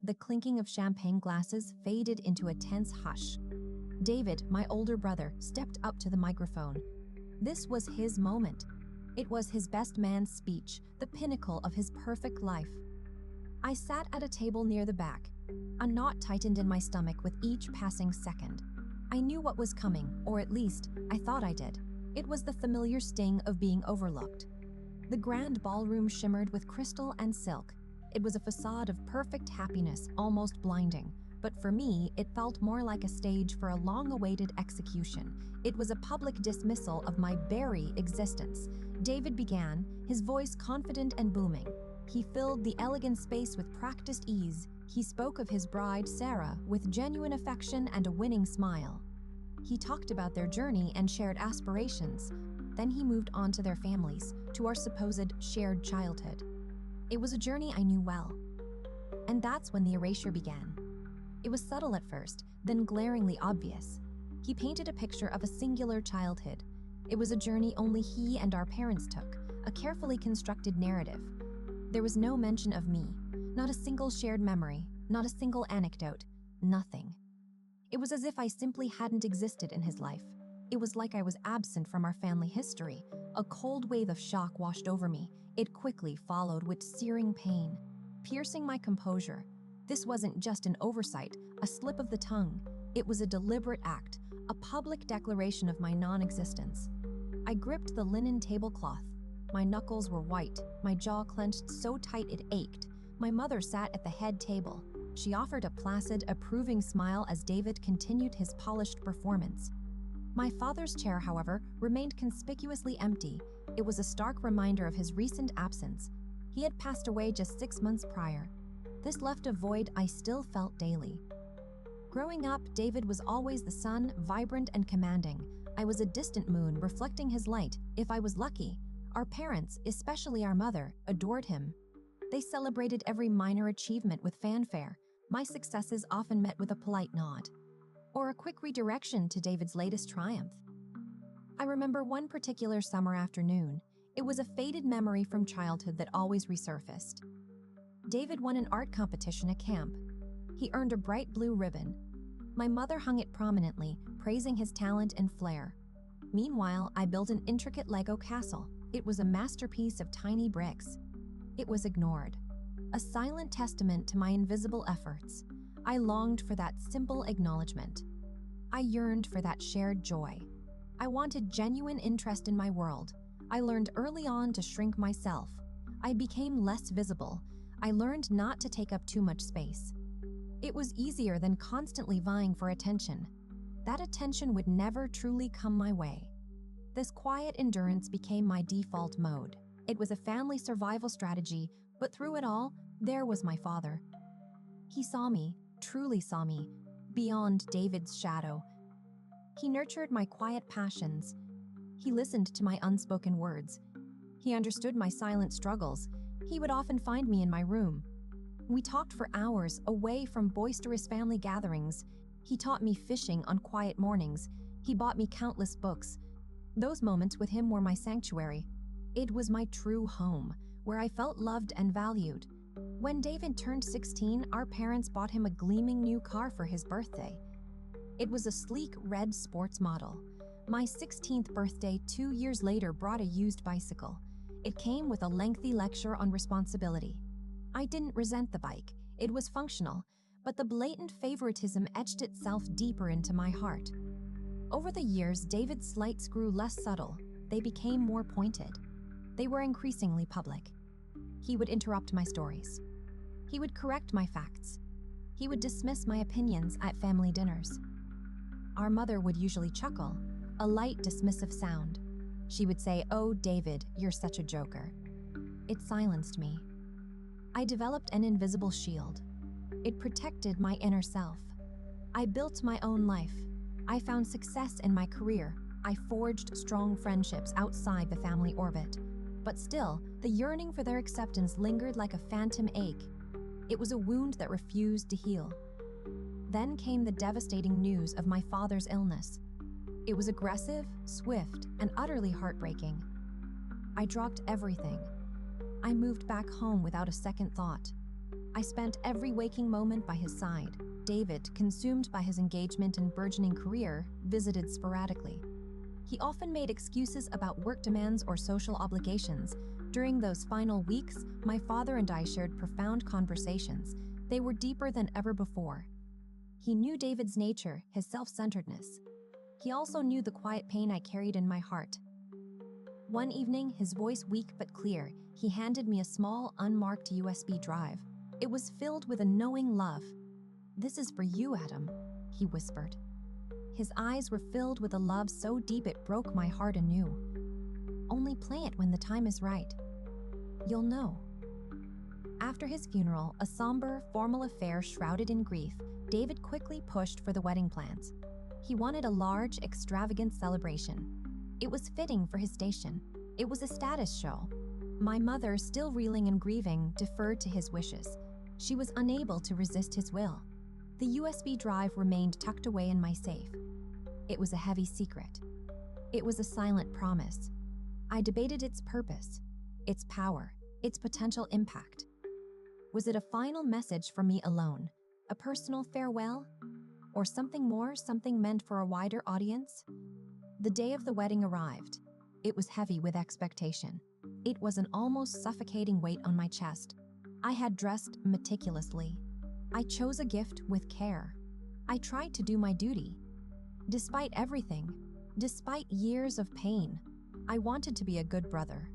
The clinking of champagne glasses faded into a tense hush. David, my older brother, stepped up to the microphone. This was his moment. It was his best man's speech, the pinnacle of his perfect life. I sat at a table near the back. A knot tightened in my stomach with each passing second. I knew what was coming, or at least, I thought I did. It was the familiar sting of being overlooked. The grand ballroom shimmered with crystal and silk. It was a facade of perfect happiness, almost blinding. But for me, it felt more like a stage for a long-awaited execution. It was a public dismissal of my very existence. David began, his voice confident and booming. He filled the elegant space with practiced ease. He spoke of his bride, Sarah, with genuine affection and a winning smile. He talked about their journey and shared aspirations. Then he moved on to their families, to our supposed shared childhood. It was a journey I knew well. And that's when the erasure began. It was subtle at first, then glaringly obvious. He painted a picture of a singular childhood. It was a journey only he and our parents took, a carefully constructed narrative. There was no mention of me, not a single shared memory, not a single anecdote, nothing. It was as if I simply hadn't existed in his life. It was like I was absent from our family history. A cold wave of shock washed over me. It quickly followed with searing pain, piercing my composure. This wasn't just an oversight, a slip of the tongue. It was a deliberate act, a public declaration of my non-existence. I gripped the linen tablecloth. My knuckles were white, my jaw clenched so tight it ached. My mother sat at the head table. She offered a placid, approving smile as David continued his polished performance. My father's chair, however, remained conspicuously empty. It was a stark reminder of his recent absence. He had passed away just 6 months prior. This left a void I still felt daily. Growing up, David was always the sun, vibrant and commanding. I was a distant moon reflecting his light, if I was lucky. Our parents, especially our mother, adored him. They celebrated every minor achievement with fanfare. My successes often met with a polite nod, or a quick redirection to David's latest triumph. I remember one particular summer afternoon. It was a faded memory from childhood that always resurfaced. David won an art competition at camp. He earned a bright blue ribbon. My mother hung it prominently, praising his talent and flair. Meanwhile, I built an intricate Lego castle. It was a masterpiece of tiny bricks. It was ignored, a silent testament to my invisible efforts. I longed for that simple acknowledgement. I yearned for that shared joy. I wanted genuine interest in my world. I learned early on to shrink myself. I became less visible. I learned not to take up too much space. It was easier than constantly vying for attention. That attention would never truly come my way. This quiet endurance became my default mode. It was a family survival strategy, but through it all, there was my father. He saw me, truly saw me, beyond David's shadow. He nurtured my quiet passions. He listened to my unspoken words. He understood my silent struggles. He would often find me in my room. We talked for hours away from boisterous family gatherings. He taught me fishing on quiet mornings. He bought me countless books. Those moments with him were my sanctuary. It was my true home, where I felt loved and valued. When David turned 16, our parents bought him a gleaming new car for his birthday. It was a sleek red sports model. My 16th birthday 2 years later brought a used bicycle. It came with a lengthy lecture on responsibility. I didn't resent the bike. It was functional, but the blatant favoritism etched itself deeper into my heart. Over the years, David's slights grew less subtle. They became more pointed. They were increasingly public. He would interrupt my stories. He would correct my facts. He would dismiss my opinions at family dinners. Our mother would usually chuckle, a light dismissive sound. She would say, "Oh, David, you're such a joker." It silenced me. I developed an invisible shield. It protected my inner self. I built my own life. I found success in my career. I forged strong friendships outside the family orbit. But still, the yearning for their acceptance lingered like a phantom ache. It was a wound that refused to heal. Then came the devastating news of my father's illness. It was aggressive, swift, and utterly heartbreaking. I dropped everything. I moved back home without a second thought. I spent every waking moment by his side. David, consumed by his engagement and burgeoning career, visited sporadically. He often made excuses about work demands or social obligations. During those final weeks, my father and I shared profound conversations. They were deeper than ever before. He knew David's nature, his self-centeredness. He also knew the quiet pain I carried in my heart. One evening, his voice weak but clear, he handed me a small, unmarked USB drive. It was filled with a knowing love. "This is for you, Adam," he whispered. His eyes were filled with a love so deep it broke my heart anew. "Only play it when the time is right. You'll know." After his funeral, a somber, formal affair shrouded in grief, David quickly pushed for the wedding plans. He wanted a large, extravagant celebration. It was fitting for his station. It was a status show. My mother, still reeling and grieving, deferred to his wishes. She was unable to resist his will. The USB drive remained tucked away in my safe. It was a heavy secret. It was a silent promise. I debated its purpose, its power, its potential impact. Was it a final message for me alone? A personal farewell? Or something more, something meant for a wider audience? The day of the wedding arrived. It was heavy with expectation. It was an almost suffocating weight on my chest. I had dressed meticulously. I chose a gift with care. I tried to do my duty. Despite everything, despite years of pain, I wanted to be a good brother.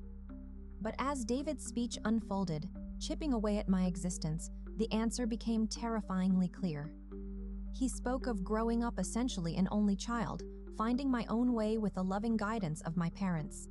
But as David's speech unfolded, chipping away at my existence, the answer became terrifyingly clear. He spoke of growing up essentially an only child, finding my own way with the loving guidance of my parents.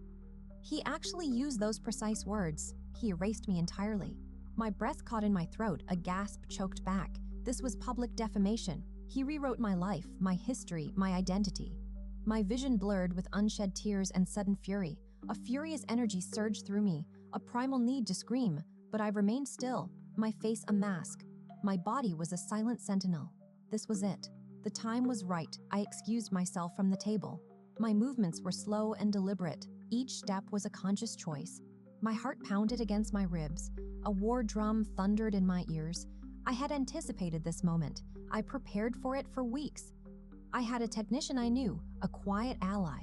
He actually used those precise words. He erased me entirely. My breath caught in my throat, a gasp choked back. This was public defamation. He rewrote my life, my history, my identity. My vision blurred with unshed tears and sudden fury. A furious energy surged through me, a primal need to scream, but I remained still, my face a mask. My body was a silent sentinel. This was it. The time was right. I excused myself from the table. My movements were slow and deliberate. Each step was a conscious choice. My heart pounded against my ribs. A war drum thundered in my ears. I had anticipated this moment. I prepared for it for weeks. I had a technician I knew, a quiet ally.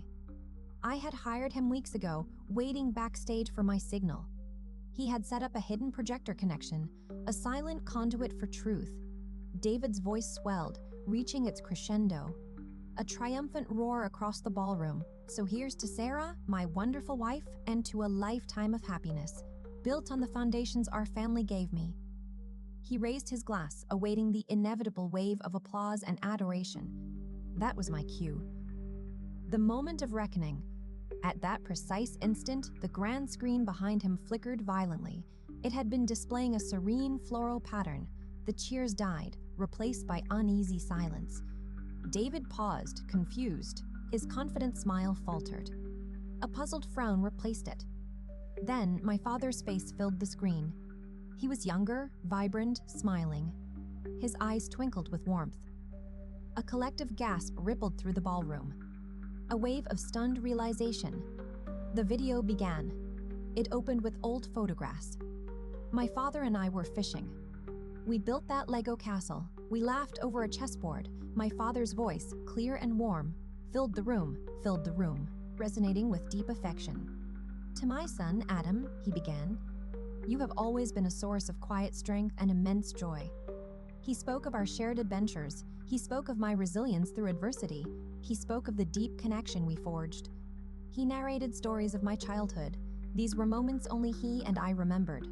I had hired him weeks ago, waiting backstage for my signal. He had set up a hidden projector connection, a silent conduit for truth. David's voice swelled, reaching its crescendo. A triumphant roar across the ballroom. "So here's to Sarah, my wonderful wife, and to a lifetime of happiness, built on the foundations our family gave me." He raised his glass, awaiting the inevitable wave of applause and adoration. That was my cue. The moment of reckoning. At that precise instant, the grand screen behind him flickered violently. It had been displaying a serene floral pattern. The cheers died, replaced by uneasy silence. David paused, confused. His confident smile faltered. A puzzled frown replaced it. Then, my father's face filled the screen. He was younger, vibrant, smiling. His eyes twinkled with warmth. A collective gasp rippled through the ballroom. A wave of stunned realization. The video began. It opened with old photographs. My father and I were fishing. We built that Lego castle. We laughed over a chessboard. My father's voice, clear and warm, filled the room, resonating with deep affection. "To my son, Adam," he began, "you have always been a source of quiet strength and immense joy." He spoke of our shared adventures. He spoke of my resilience through adversity. He spoke of the deep connection we forged. He narrated stories of my childhood. These were moments only he and I remembered.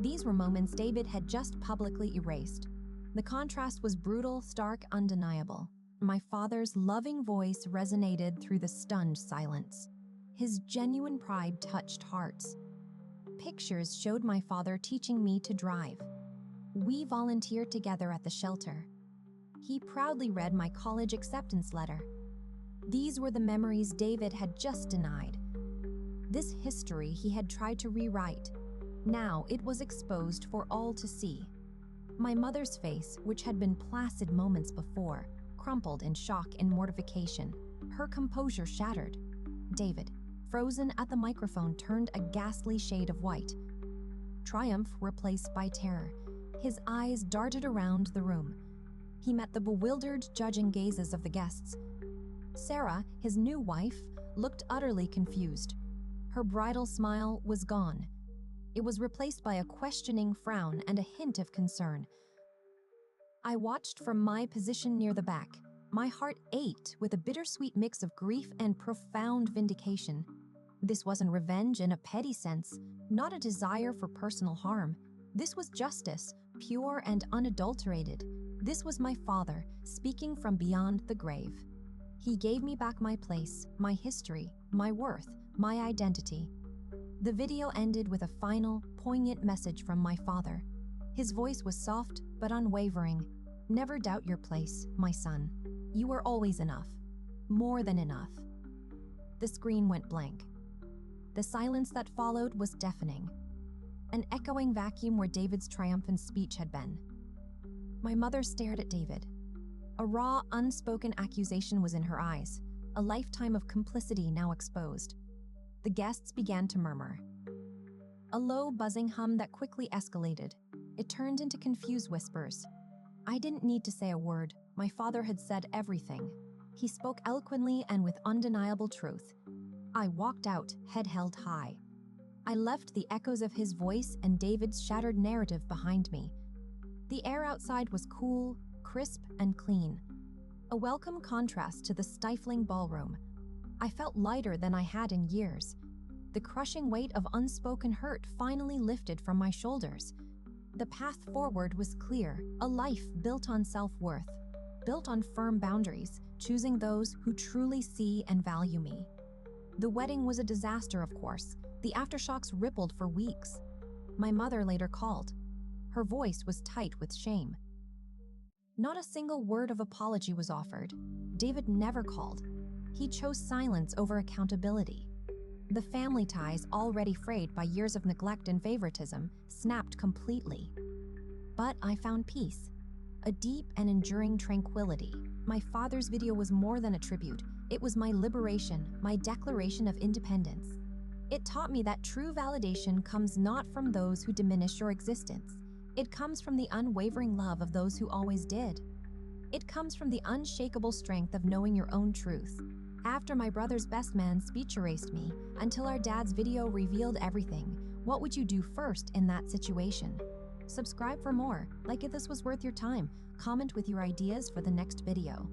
These were moments David had just publicly erased. The contrast was brutal, stark, undeniable. My father's loving voice resonated through the stunned silence. His genuine pride touched hearts. Pictures showed my father teaching me to drive. We volunteered together at the shelter. He proudly read my college acceptance letter. These were the memories David had just denied. This history he had tried to rewrite. Now it was exposed for all to see. My mother's face, which had been placid moments before, crumpled in shock and mortification. Her composure shattered. David, frozen at the microphone, turned a ghastly shade of white. Triumph replaced by terror. His eyes darted around the room. He met the bewildered, judging gazes of the guests. Sarah, his new wife, looked utterly confused. Her bridal smile was gone. It was replaced by a questioning frown and a hint of concern. I watched from my position near the back. My heart ached with a bittersweet mix of grief and profound vindication. This wasn't revenge in a petty sense, not a desire for personal harm. This was justice, pure and unadulterated. This was my father, speaking from beyond the grave. He gave me back my place, my history, my worth, my identity. The video ended with a final, poignant message from my father. His voice was soft but unwavering. Never doubt your place, my son. You are always enough. More than enough. The screen went blank. The silence that followed was deafening. An echoing vacuum where David's triumphant speech had been. My mother stared at David. A raw, unspoken accusation was in her eyes, a lifetime of complicity now exposed. The guests began to murmur. A low, buzzing hum that quickly escalated. It turned into confused whispers. I didn't need to say a word. My father had said everything. He spoke eloquently and with undeniable truth. I walked out, head held high. I left the echoes of his voice and David's shattered narrative behind me. The air outside was cool, crisp, and clean. A welcome contrast to the stifling ballroom. I felt lighter than I had in years. The crushing weight of unspoken hurt finally lifted from my shoulders. The path forward was clear, a life built on self-worth, built on firm boundaries, choosing those who truly see and value me. The wedding was a disaster, of course. The aftershocks rippled for weeks. My mother later called. Her voice was tight with shame. Not a single word of apology was offered. David never called. He chose silence over accountability. The family ties, already frayed by years of neglect and favoritism, snapped completely. But I found peace, a deep and enduring tranquility. My father's video was more than a tribute. It was my liberation, my declaration of independence. It taught me that true validation comes not from those who diminish your existence. It comes from the unwavering love of those who always did. It comes from the unshakable strength of knowing your own truth. After my brother's best man speech erased me, until our dad's video revealed everything, what would you do first in that situation? Subscribe for more, like if this was worth your time, comment with your ideas for the next video.